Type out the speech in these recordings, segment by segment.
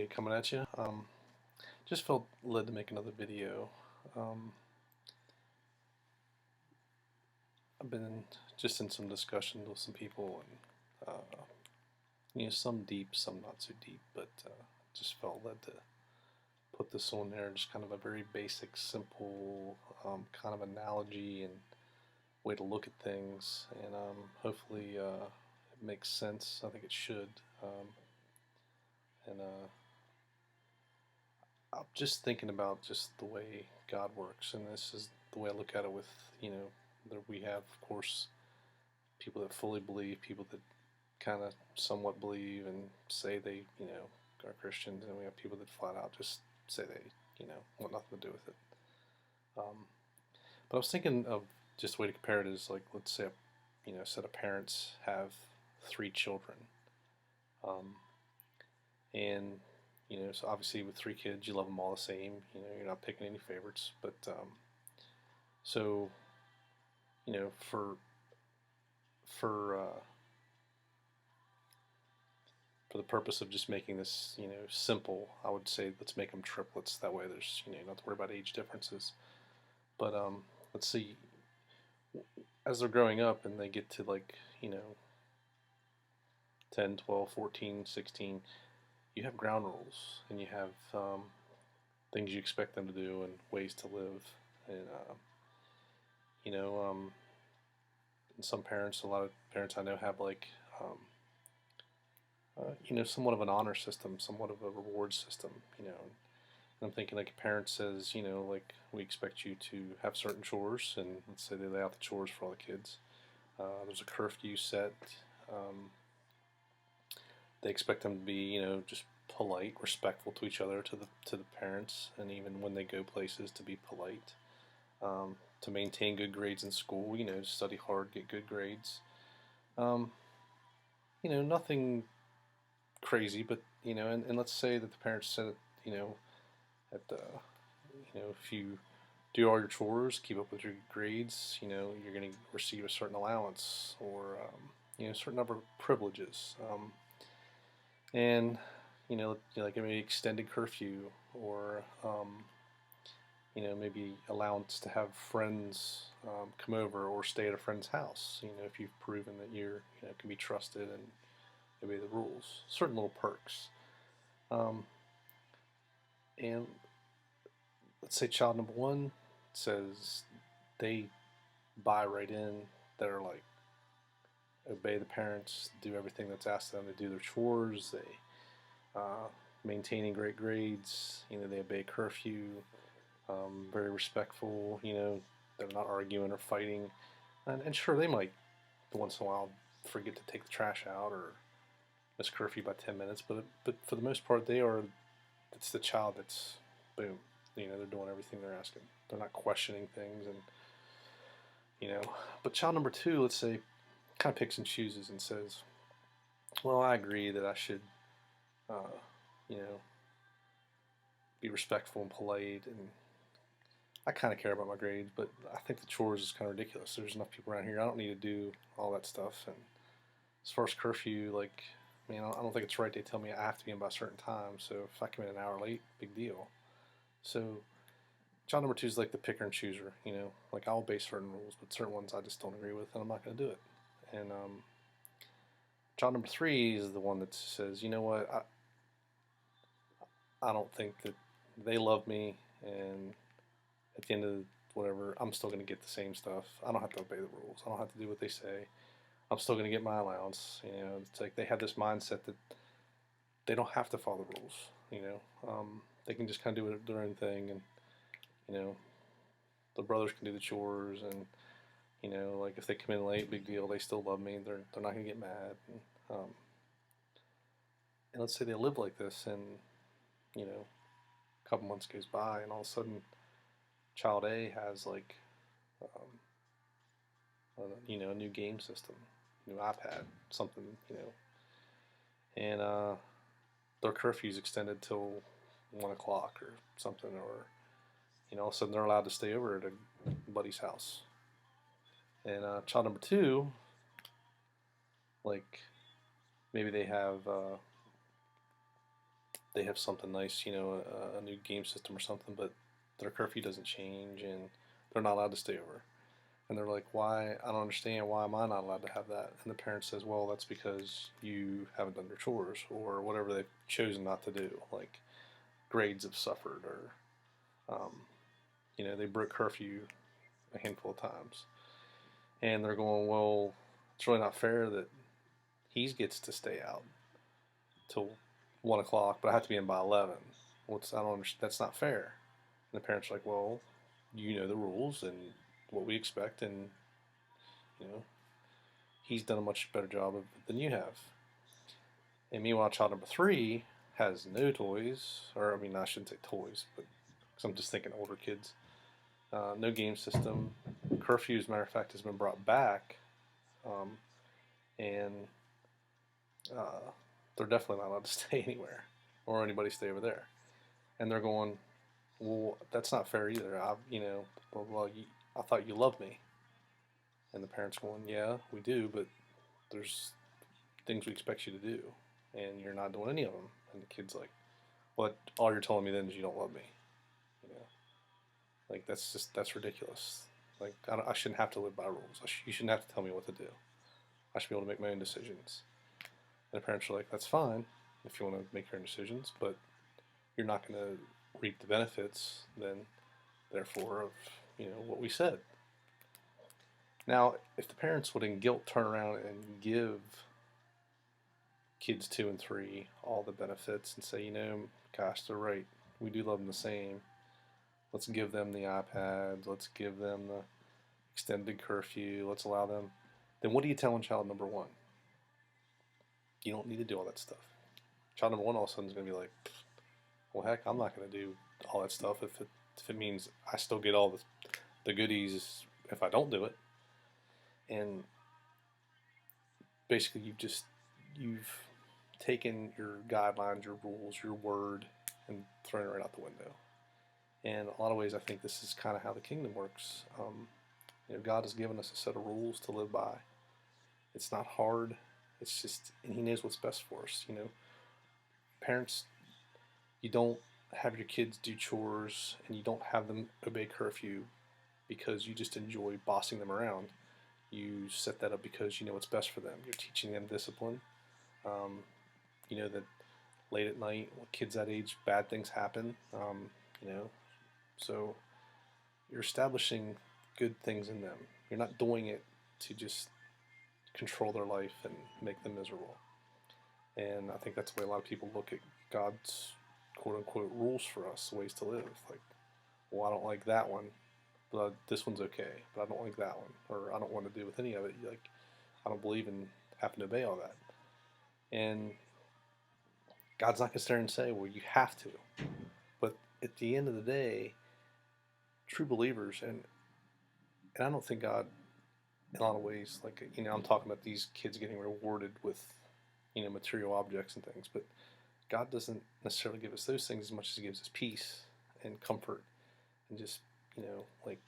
Coming at you. Just felt led to make another video. Um, I've been just in some discussions with some people, and some deep, some not so deep, but just felt led to put this on there. Just kind of a very basic, simple kind of analogy and way to look at things, and hopefully it makes sense. I think it should. And I'm just thinking about just the way God works, and this is the way I look at it. With that we have, of course, people that fully believe, people that kind of somewhat believe and say they, are Christians, and we have people that flat out just say they, want nothing to do with it. But I was thinking of just a way to compare it is like, let's say, a set of parents have three children, um, and so obviously with three kids, you love them all the same. You're not picking any favorites. But so for for the purpose of just making this simple, I would say let's make them triplets. That way, there's not to worry about age differences. But let's see, as they're growing up and they get to like 10, 12, 14, 16, you have ground rules and you have things you expect them to do and ways to live. And you know, um, some parents, a lot of parents I know have like somewhat of an honor system, somewhat of a reward system. And I'm thinking like a parent says, like we expect you to have certain chores, and let's say they lay out the chores for all the kids. There's a curfew set. Um, they expect them to be, just polite, respectful to each other, to the parents, and even when they go places, to be polite. To maintain good grades in school, study hard, get good grades. Um, nothing crazy, but and let's say that the parents said, at the, if you do all your chores, keep up with your grades, you're going to receive a certain allowance or a certain number of privileges. And like maybe extended curfew or maybe allowance to have friends come over or stay at a friend's house. If you've proven that you're can be trusted and obey the rules. Certain little perks. Um, and let's say child number one says they buy right in. They're like obey the parents, do everything that's asked of them to do their chores. They maintaining great grades. They obey curfew. Very respectful. They're not arguing or fighting. And sure, they might once in a while forget to take the trash out or miss curfew by 10 minutes, but for the most part, it's the child that's boom. They're doing everything they're asking. They're not questioning things, and But child number two, let's say, kind of picks and chooses and says, "Well, I agree that I should, uh, you know, be respectful and polite, and I kind of care about my grades, but I think the chores is kind of ridiculous. There's enough people around here. I don't need to do all that stuff. And as far as curfew, like, I don't think it's right. They tell me I have to be in by a certain time. So if I come in an hour late, big deal. So child number two is like the picker and chooser. Like I'll obey certain rules, but certain ones I just don't agree with, and I'm not going to do it. And child number three is the one that says, you know what, I don't think that they love me, and at the end of whatever, I'm still going to get the same stuff. I don't have to obey the rules. I don't have to do what they say. I'm still going to get my allowance. It's like they have this mindset that they don't have to follow the rules. They can just kind of do their own thing, and you know, the brothers can do the chores, and like if they come in late, big deal. They still love me. They're not going to get mad. And let's say they live like this, and a couple months goes by, and all of a sudden, child A has like um, a new game system, new iPad, something, and their curfew's extended till 1 o'clock or something, or all of a sudden they're allowed to stay over at a buddy's house. And child number two, like maybe they have something nice, a new game system or something, but their curfew doesn't change and they're not allowed to stay over. And they're like, why? I don't understand. Why am I not allowed to have that? And the parent says, well, that's because you haven't done your chores or whatever they've chosen not to do. Like grades have suffered um, they broke curfew a handful of times. And they're going, well, it's really not fair that he gets to stay out till 1 o'clock, but I have to be in by 11. I don't understand. That's not fair. And the parents are like, well, you know the rules and what we expect, and you know he's done a much better job of it than you have. And meanwhile, child number three has no toys, or I mean, I shouldn't say toys, but because I'm just thinking older kids. No game system. Curfew, as a matter of fact, has been brought back, um, and they're definitely not allowed to stay anywhere or anybody stay over there. And they're going, well, that's not fair either. I thought you loved me. And the parents going, yeah, we do, but there's things we expect you to do, and you're not doing any of them. And the kid's like, well, all you're telling me then is you don't love me. You know, like that's ridiculous. Like I shouldn't have to live by rules. You shouldn't have to tell me what to do. I should be able to make my own decisions. And the parents are like, that's fine if you want to make your own decisions, but you're not going to reap the benefits then, therefore, of what we said. Now, if the parents would in guilt turn around and give kids 2 and 3 all the benefits and say, gosh, they're right, we do love them the same. Let's give them the iPads. Let's give them the extended curfew. Let's allow them. Then what are you telling child number one? You don't need to do all that stuff. Child number one all of a sudden is going to be like, well, heck, I'm not going to do all that stuff if it means I still get all the goodies if I don't do it. And basically you've taken your guidelines, your rules, your word, and thrown it right out the window. And a lot of ways, I think this is kind of how the kingdom works. God has given us a set of rules to live by. It's not hard. It's just, and He knows what's best for us. Parents, you don't have your kids do chores and you don't have them obey curfew because you just enjoy bossing them around. You set that up because you know what's best for them. You're teaching them discipline. That late at night, with kids that age, bad things happen. So you're establishing good things in them. You're not doing it to just control their life and make them miserable. And I think that's the way a lot of people look at God's quote-unquote rules for us, ways to live. Like, well, I don't like that one, but this one's okay, but I don't like that one, or I don't want to do with any of it. Like, I don't believe in having to obey all that. And God's not going to sit there and say, well, you have to. But at the end of the day, true believers, and I don't think God, in a lot of ways, like, I'm talking about these kids getting rewarded with, material objects and things, but God doesn't necessarily give us those things as much as He gives us peace and comfort and just, like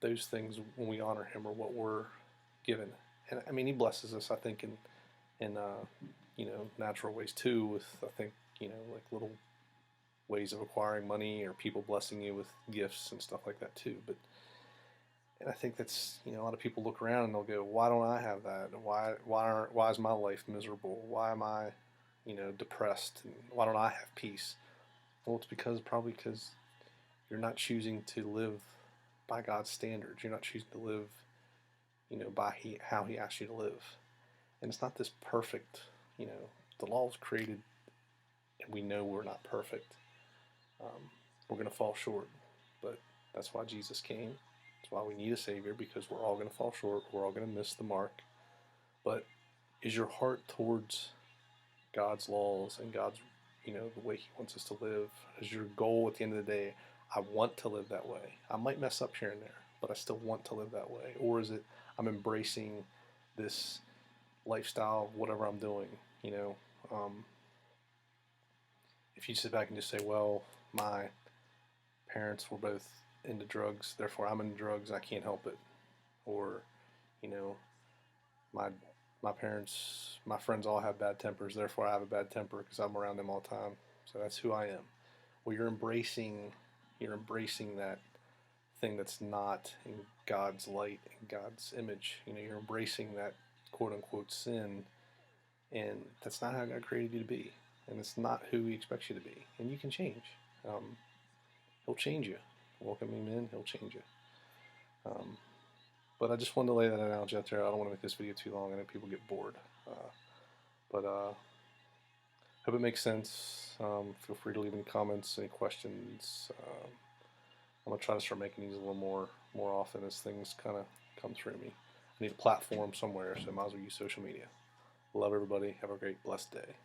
those things when we honor Him are what we're given. And I mean, He blesses us, I think, in natural ways too, with, I think, like little ways of acquiring money or people blessing you with gifts and stuff like that too. And I think that's, a lot of people look around and they'll go, why don't I have that? Why is my life miserable? Why am I, depressed? And why don't I have peace? Well, it's probably because you're not choosing to live by God's standards. You're not choosing to live, by how He asks you to live. And it's not this perfect, the law was created and we know we're not perfect. We're going to fall short, but that's why Jesus came. That's why we need a Savior, because we're all going to fall short. We're all going to miss the mark. But is your heart towards God's laws and God's, the way He wants us to live? Is your goal at the end of the day, I want to live that way? I might mess up here and there, but I still want to live that way. Or is it I'm embracing this lifestyle of whatever I'm doing? If you sit back and just say, well, my parents were both into drugs, therefore I'm into drugs, I can't help it. Or, my parents, my friends all have bad tempers, therefore I have a bad temper because I'm around them all the time. So that's who I am. Well, you're embracing that thing that's not in God's light and God's image. You're embracing that quote unquote sin, and that's not how God created you to be, and it's not who He expects you to be. And you can change. He'll change you. Welcome Him in. He'll change you. But I just wanted to lay that analogy out there. I don't want to make this video too long. I know people get bored. But hope it makes sense. Feel free to leave any comments, any questions. I'm gonna try to start making these a little more often as things kind of come through me. I need a platform somewhere, so I might as well use social media. Love everybody. Have a great, blessed day.